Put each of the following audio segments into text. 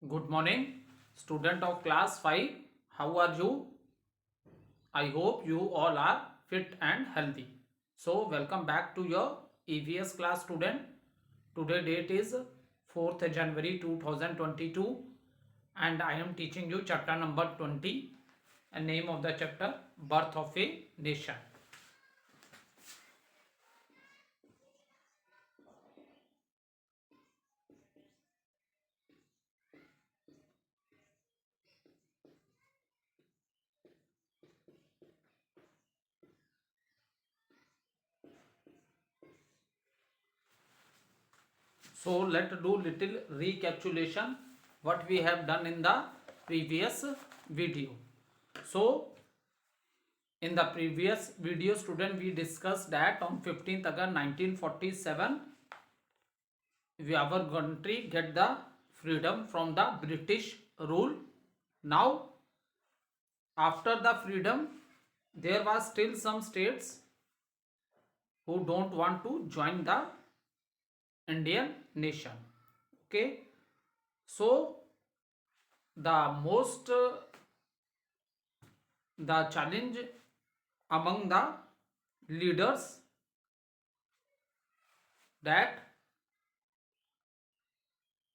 Good morning, student of class 5. How are you? I hope you all are fit and healthy. So, welcome back to your EVS class student. Today date is 4th January 2022 and I am teaching you chapter number 20 and name of the chapter Birth of a Nation. So let's do little recapitulation what we have done in the previous video. So in the previous video student we discussed that on 15th August 1947 our country get the freedom from the British rule. Now after the freedom there was still some states who don't want to join the Indian nation. Okay, so the most the challenge among the leaders that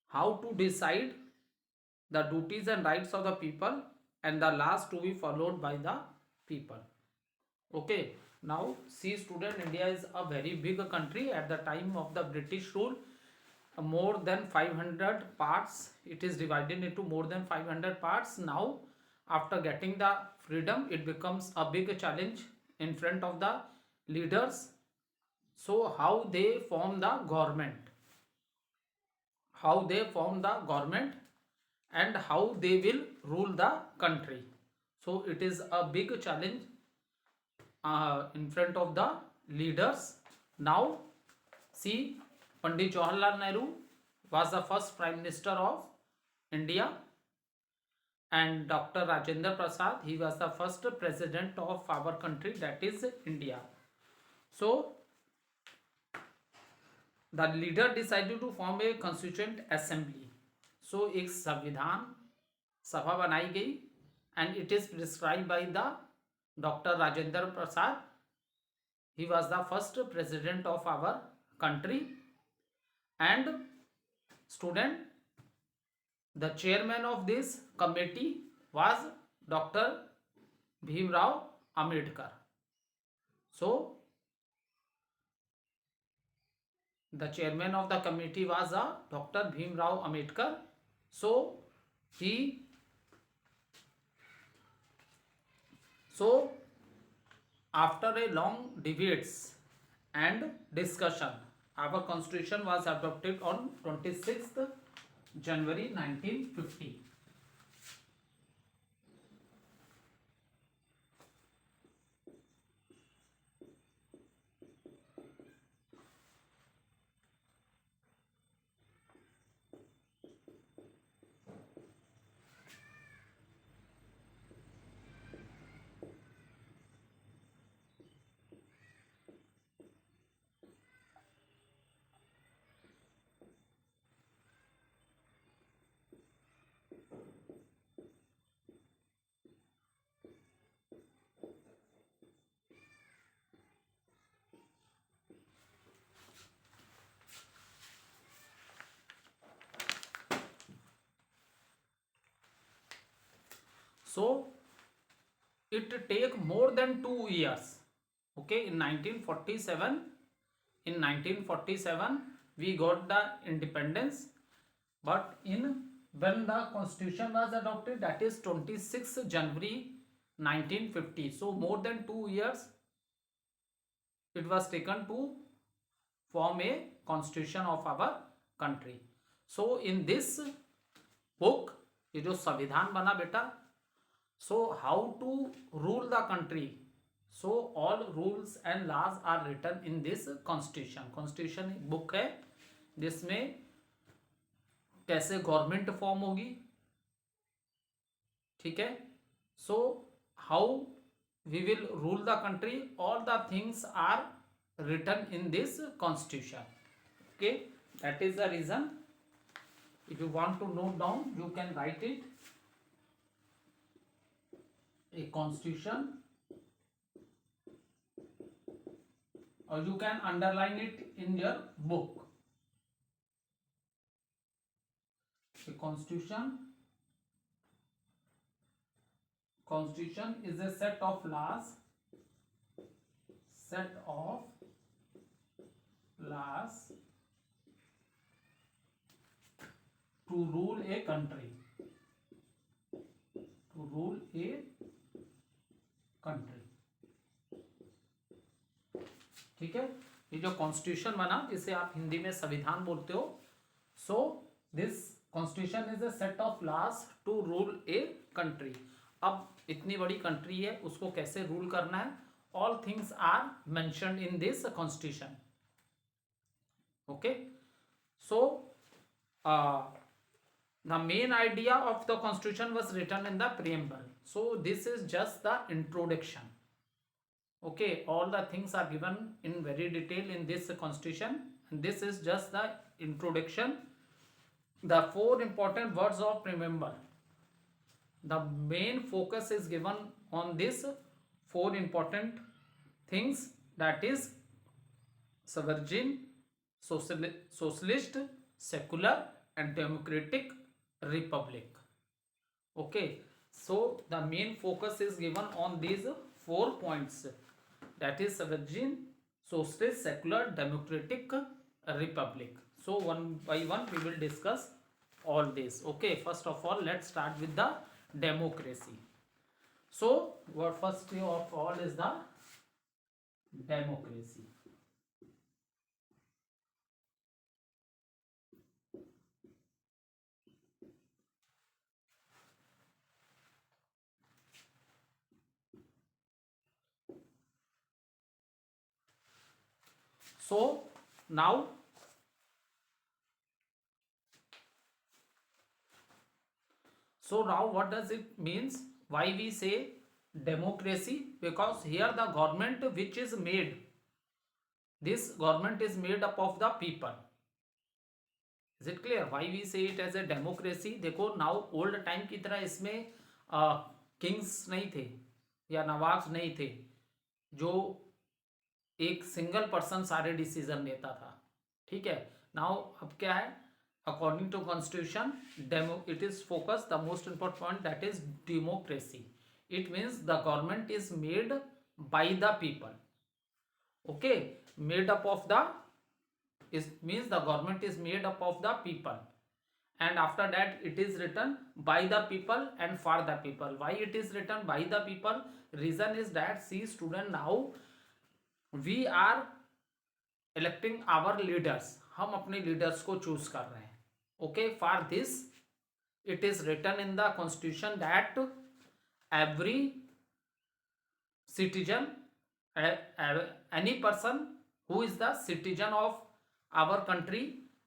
how to decide the duties and rights of the people and the laws to be followed by the people. Okay, now see student, India is a very big country. At the time of the British rule, more than 500 parts, it is divided into more than 500 parts. Now after getting the freedom, it becomes a big challenge in front of the leaders. So how they form the government, and how they will rule the country. So it is a big challenge in front of the leaders. Now see, Pandit Jawaharlal Nehru was the first Prime Minister of India, and Dr. Rajendra Prasad, he was the first President of our country, that is India. So the leader decided to form a constituent assembly. So एक संविधान सभा बनाई गई and it is prescribed by the Dr. Rajendra Prasad. He was the first president of our country. And student, the chairman of this committee was Dr. Bhimrao Ambedkar. So the chairman of the committee was Dr. Bhimrao Ambedkar. So after a long debates and discussion, our constitution was adopted on 26th January 1950. So it take more than 2 years. Okay, in 1947 we got the independence, but when the constitution was adopted, that is 26th January 1950. So more than 2 years it was taken to form a constitution of our country. So in this book, ये जो संविधान बना बेटा, so how to rule the country, so all rules and laws are written in this constitution. Constitution एक book है जिसमें कैसे government form होगी, ठीक है, so how we will rule the country, all the things are written in this constitution. Okay, that is the reason if you want to note down, you can write it. A constitution, or you can underline it in your book. A constitution is a set of laws to rule a country. ठीक है, ये जो constitution बना जिसे आप हिंदी में संविधान बोलते हो, so this constitution is a set of laws to rule a country. अब इतनी बड़ी कंट्री है, उसको कैसे रूल करना है, all things are mentioned in this constitution. Okay, so the main idea of the constitution was written in the preamble. So this is just the introduction. Okay, all the things are given in very detail in this constitution, and this is just the introduction. The 4 important words of preamble, the main focus is given on this 4 important things, that is sovereign, socialist, secular and democratic republic. Okay, so the main focus is given on these 4 points, that is sovereign, socialist, secular, democratic republic. So one by one we will discuss all this. Okay, first of all let's start with the democracy. So what first of all is the democracy. So now what does it means, why we say democracy? Because here the government which is made, this government is made up of the people. Is it clear why we say it as a democracy? देखो now old time की तरह इसमें Kings नहीं थे या नवाब नहीं थे जो एक सिंगल पर्सन सारे डिसीजन लेता था. ठीक है, नाउ अब क्या है, according to constitution it is focus the most important point, that is democracy. It means the government is made by the people. Okay, made up of the, it means the government is made up of the people, and after that it is written by the people and for the people. Why it is written by the people? Reason is that, see student, now we are electing our leaders. हम अपने leaders को choose कर रहे हैं. Okay, for this it is written in the constitution that every citizen, any person who is the citizen of our country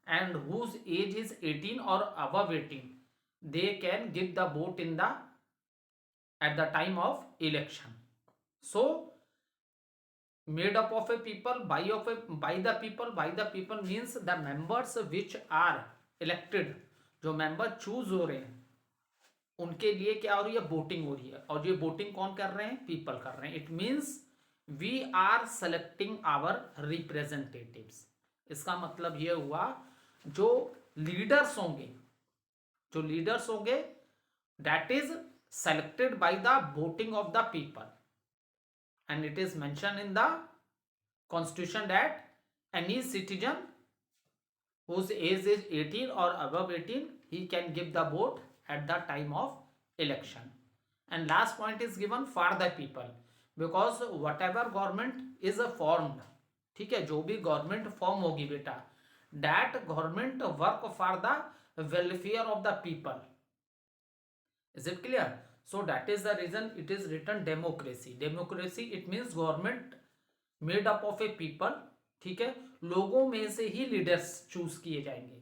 and whose age is 18 or above 18, they can give the vote in the at the time of election. So made up of a people, by the people means the members which are elected, जो member choose हो रहे हैं उनके लिए क्या हो रही है, वोटिंग हो रही है. और ये वोटिंग कौन कर रहे हैं, पीपल कर रहे हैं. It means we are selecting our representatives. इसका मतलब ये हुआ जो लीडर्स होंगे that is selected by the voting of the people, and it is mention in the constitution that any citizen whose age is 18 or above 18, he can give the vote at the time of election. And last point is given for the people, because whatever government is formed, ठीक है, जो भी government form होगी बेटा, that government work for the welfare of the people. Is it clear? So that is the reason it is written democracy. Democracy it means government made up of a people. ठीक है, लोगों में से ही leaders choose किए जाएंगे.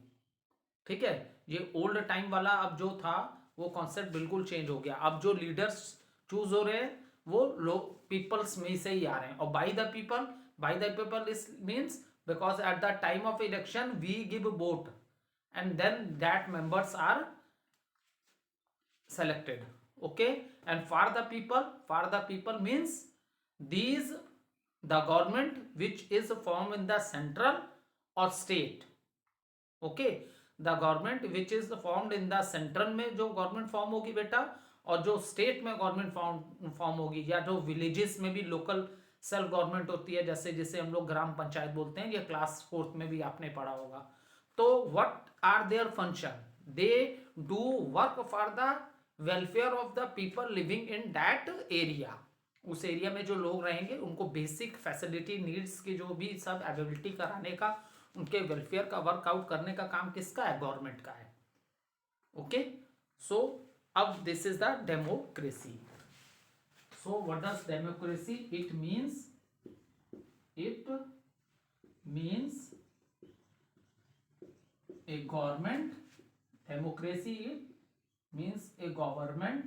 ठीक है, ये ओल्ड टाइम वाला अब जो था वो कॉन्सेप्ट बिल्कुल चेंज हो गया. अब जो लीडर्स चूज हो रहे हैं वो लोग पीपल्स में से ही आ रहे हैं. और bye the people is means because at the time of election we give vote and then that members are selected. Okay, and for the people means these the government which is formed in the central or state. Okay, the government which is formed in the central में जो government form होगी बेटा, और जो state में government form होगी, या जो विलेजेस में भी लोकल सेल्फ गवर्नमेंट होती है, जैसे जिसे हम लोग ग्राम पंचायत बोलते हैं, ये क्लास 4th में भी आपने पढ़ा होगा. तो what are their function? They do work for the welfare of the people living in that area. उस एरिया में जो लोग रहेंगे उनको बेसिक फैसिलिटी नीड्स की जो भी सब अवेलेबिलिटी कराने का, उनके वेलफेयर का वर्कआउट करने का काम किसका है? गवर्नमेंट का है. ओके, सो अब this is the democracy. So what does democracy? It means a government. Democracy, it means a government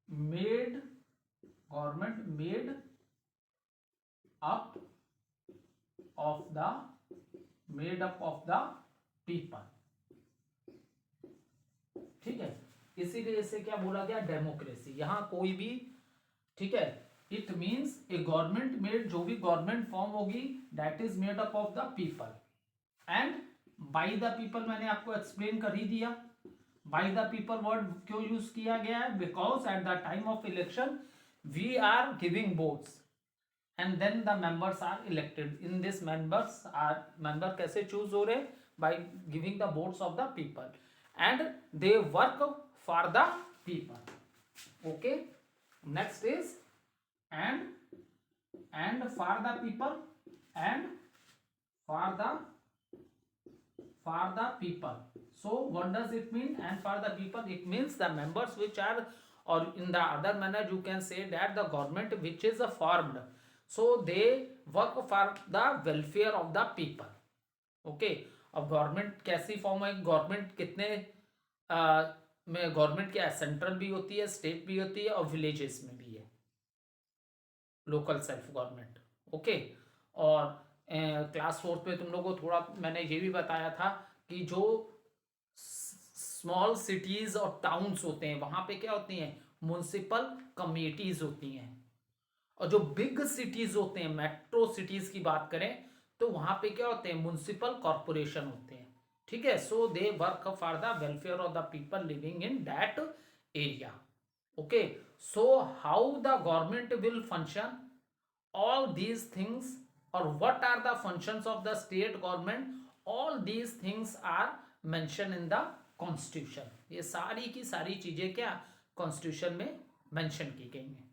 made up of the people. ठीक है, इसीलिए इसे क्या बोला गया? डेमोक्रेसी. यहां कोई भी, ठीक है, it means a government made, जो भी गवर्नमेंट फॉर्म होगी that is made up of the people and by the people. मैंने आपको एक्सप्लेन कर ही दिया. बाय द पीपल वर्ड क्यों यूज किया गया है? Because at the time of election we are giving votes and then the members are elected. In this member कैसे choose हो रहे? By giving the votes of the people and they work for the people. Okay, next is and for the people and for the people. So what does it mean? And for the people, it means the members which are, or in the other manner you can say that the government which is formed, so they work for the welfare of the people. Okay, अब government कैसी form है? Government कितने में government क्या है? Central भी होती है, स्टेट भी होती है, और विलेजेस में भी है लोकल सेल्फ गवर्नमेंट. ओके, और क्लास 4th पे तुम लोगों को थोड़ा मैंने ये भी बताया था कि जो स्मॉल सिटीज और टाउन्स होते हैं वहां पे क्या होती हैं? म्युनिसिपल कमेटीज होती हैं. और जो बिग सिटीज होते हैं, मेट्रो सिटीज की बात करें तो वहां पे क्या होते हैं? म्युनिसिपल कॉर्पोरेशन होते हैं. ठीक है, so they work for the welfare of the people living in that area. Okay, so how the government will function, all these things, और what are the functions of the state government, all these things are mention in the constitution. ये सारी की सारी चीजें क्या constitution में mention की गई हैं.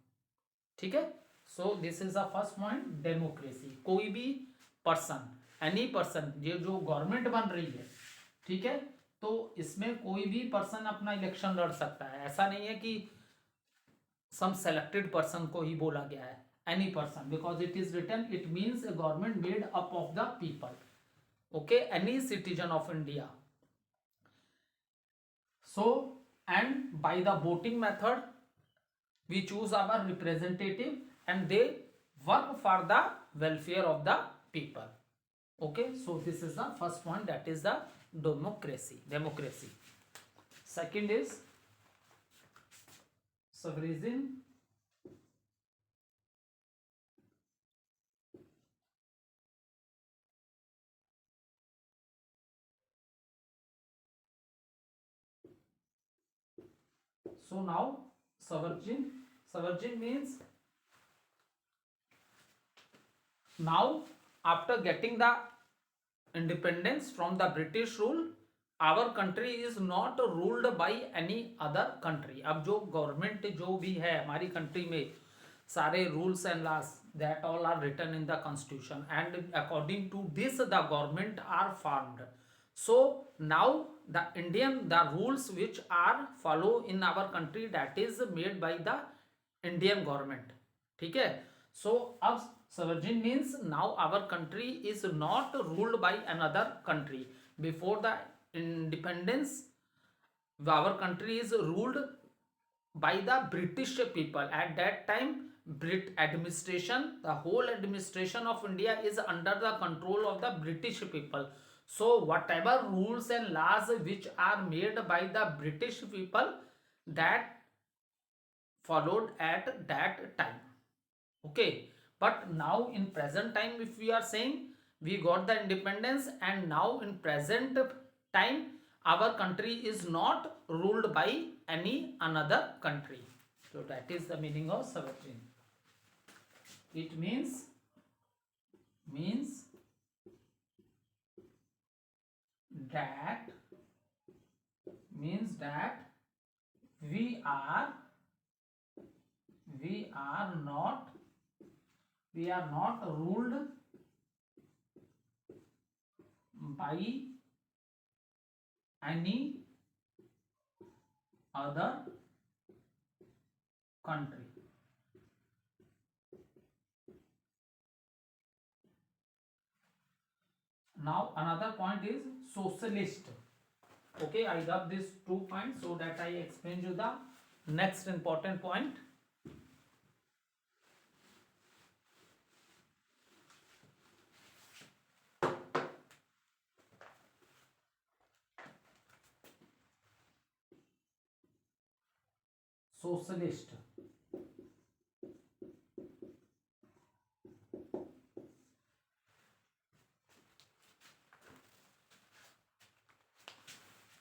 ठीक है, so this is the first point, democracy. कोई भी पर्सन, एनी पर्सन, ये जो गवर्नमेंट बन रही है, ठीक है, तो इसमें कोई भी पर्सन अपना इलेक्शन लड़ सकता है. ऐसा नहीं है कि सम सेलेक्टेड पर्सन को ही बोला गया है. Any person, because it is written, it means a government made up of the people. Okay, any citizen of India. So and by the voting method we choose our representative and they work for the welfare of the people. Okay, so this is the first point, that is the democracy. Second is sovereign. So now sovereign means now after getting the independence from the British rule, our country is not ruled by any other country. अब जो government जो भी है हमारी country में, सारे rules and laws that all are written in the constitution and according to this the government are formed. So now the rules which are follow in our country, that is made by the Indian government. ठीक है, so अब sovereign means now our country is not ruled by another country. Before the independence our country is ruled by the British people. At that time Brit administration, the whole administration of India is under the control of the British people. So whatever rules and laws which are made by the British people, that followed at that time. Okay, but now in present time, if we are saying we got the independence, and now in present time our country is not ruled by any another country. So that is the meaning of sovereign. It means that we are not ruled by any other country. Now another point is socialist. Okay, I got these 2 points so that I explain you the next important point. Socialist.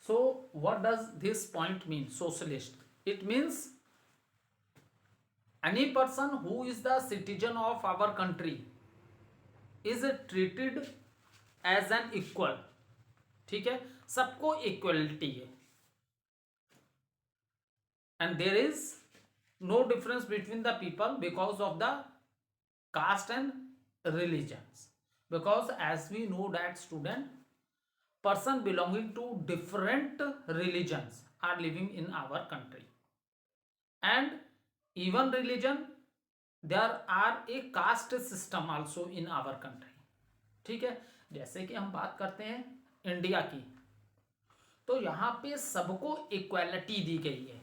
So what does this point mean, socialist? It means any person who is the citizen of our country is treated as an equal. ठीक है, सबको equality है, and there is no difference between the people because of the caste and religions. Because as we know that student, person belonging to different religions are living in our country, and even religion, there are a caste system also in our country. ठीक है, जैसे कि हम बात करते हैं India की, तो यहाँ पे सबको इक्वालिटी दी गई है.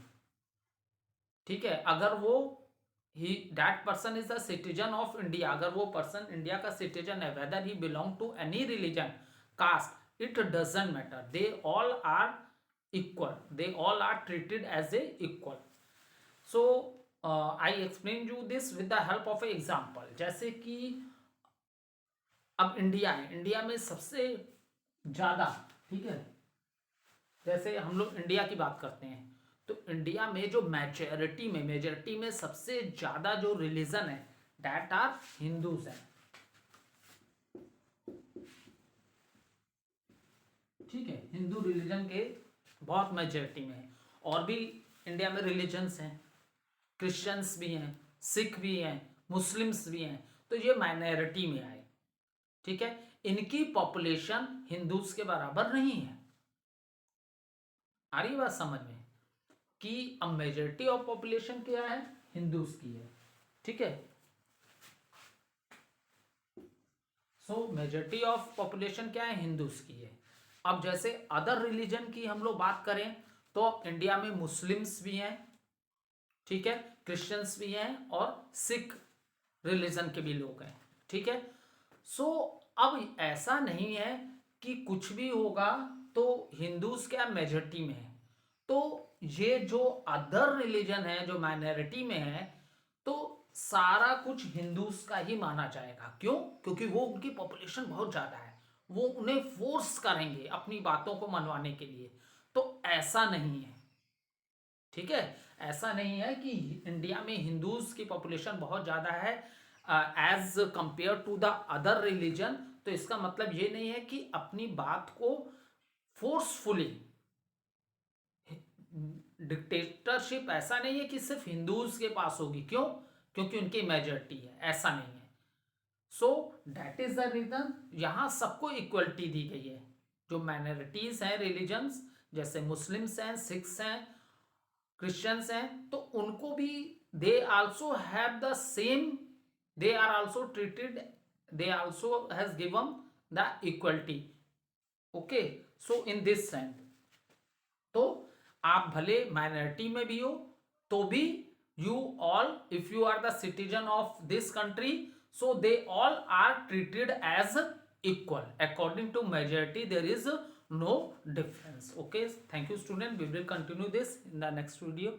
ठीक है, अगर वो ही that person is the citizen of India, अगर वो पर्सन इंडिया का सिटीजन है, whether he belong to any religion, caste, it doesn't matter, they all are equal, they all are treated as a equal. So I explain you this with the help of an example. जैसे कि अब India है, India में सबसे ज्यादा, ठीक है, जैसे हम लोग इंडिया की बात करते हैं, तो इंडिया में जो मेजोरिटी में सबसे ज्यादा जो रिलीजन है, दैट आर हिंदूज हैं. ठीक है, हिंदू रिलीजन के बहुत मेजोरिटी में है. और भी इंडिया में रिलीजन्स हैं, क्रिश्चियंस भी हैं, सिख भी हैं, मुस्लिम्स भी हैं, तो ये माइनॉरिटी में आए. ठीक है, इनकी पॉपुलेशन हिंदूज के बराबर नहीं है. आ रही बात समझ में कि अब मेजोरिटी ऑफ पॉपुलेशन क्या है, हिंदूज की है. ठीक है, सो मेजोरिटी ऑफ पॉपुलेशन क्या है, हिंदूज की है. अब जैसे अदर रिलीजन की हम लोग बात करें तो इंडिया में मुस्लिम्स भी हैं, ठीक है, क्रिश्चियंस भी हैं और सिख रिलीजन के भी लोग हैं. ठीक है, सो अब ऐसा नहीं है कि कुछ भी होगा तो हिंदूज क्या मेजोरिटी में है, तो ये जो अदर रिलीजन है जो माइनॉरिटी में है, तो सारा कुछ हिंदूज का ही माना जाएगा. क्यों? क्योंकि वो उनकी पॉपुलेशन बहुत ज्यादा है, वो उन्हें फोर्स करेंगे अपनी बातों को मनवाने के लिए. तो ऐसा नहीं है. ठीक है, ऐसा नहीं है कि इंडिया में हिंदूज की पॉपुलेशन बहुत ज्यादा है as compare to the other religion, तो इसका मतलब ये नहीं है कि अपनी बात को फोर्सफुली, डिक्टेटरशिप ऐसा नहीं है कि सिर्फ हिंदूज के पास होगी. क्यों? क्योंकि उनकी मेजॉरिटी है, ऐसा नहीं है. So that is the reason यहां सबको इक्वलिटी दी गई है. जो माइनॉरिटीज हैं रिलीजन्स, जैसे मुस्लिम्स हैं, सिख्स हैं, क्रिश्चियंस हैं, तो उनको भी they also have the same, they are also treated, they also has given the equality. Okay, so in this sense, तो आप भले माइनॉरिटी में भी हो तो भी you all, if you are the citizen of this country, so they all are treated as equal. According to majority, there is no difference. Okay, thank you student, we will continue this in the next video.